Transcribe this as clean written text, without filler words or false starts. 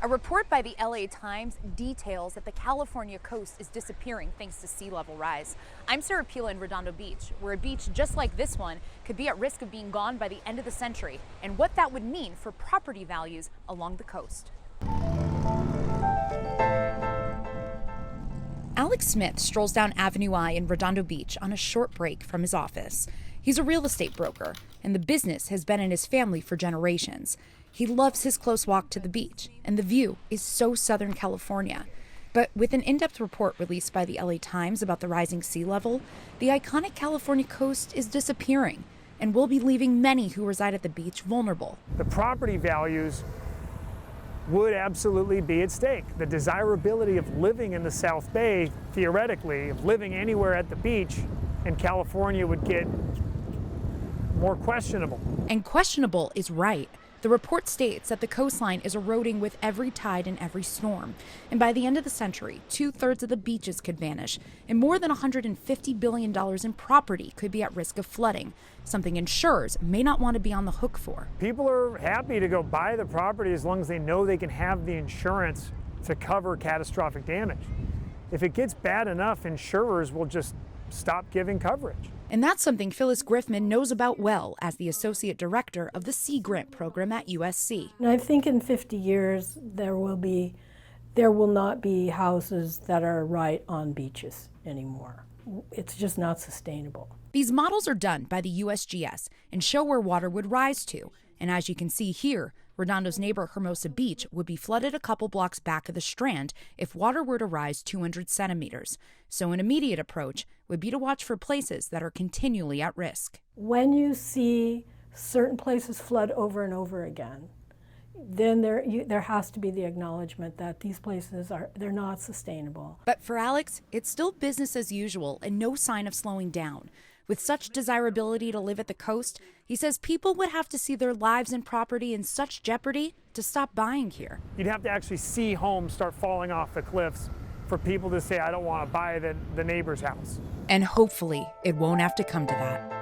A report by the LA Times details that the California coast is disappearing thanks to sea level rise. I'm Sarah Pila in Redondo Beach, where a beach just like this one could be at risk of being gone by the end of the century, and what that would mean for property values along the coast. Alex Smith strolls down Avenue I in Redondo Beach on a short break from his office. He's a real estate broker, and the business has been in his family for generations. He loves his close walk to the beach, and the view is so Southern California. But with an in-depth report released by the LA Times about the rising sea level, the iconic California coast is disappearing and will be leaving many who reside at the beach vulnerable. The property values would absolutely be at stake. The desirability of living in the South Bay, theoretically, of living anywhere at the beach in California would get more questionable. And questionable is right. The report states that the coastline is eroding with every tide and every storm. And by the end of the century, 2/3 of the beaches could vanish, and more than $150 billion in property could be at risk of flooding, something insurers may not want to be on the hook for. People are happy to go buy the property as long as they know they can have the insurance to cover catastrophic damage. If it gets bad enough, insurers will just stop giving coverage. And that's something Phyllis Griffman knows about well as the Associate Director of the Sea Grant Program at USC. And I think in 50 years there will not be houses that are right on beaches anymore. It's just not sustainable. These models are done by the USGS and show where water would rise to. And as you can see here, Redondo's neighbor Hermosa Beach would be flooded a couple blocks back of the Strand if water were to rise 200 centimeters. So an immediate approach would be to watch for places that are continually at risk. When you see certain places flood over and over again, then there has to be the acknowledgement that these places they're not sustainable. But for Alex, it's still business as usual and no sign of slowing down. With such desirability to live at the coast, he says people would have to see their lives and property in such jeopardy to stop buying here. You'd have to actually see homes start falling off the cliffs for people to say, I don't want to buy the neighbor's house. And hopefully it won't have to come to that.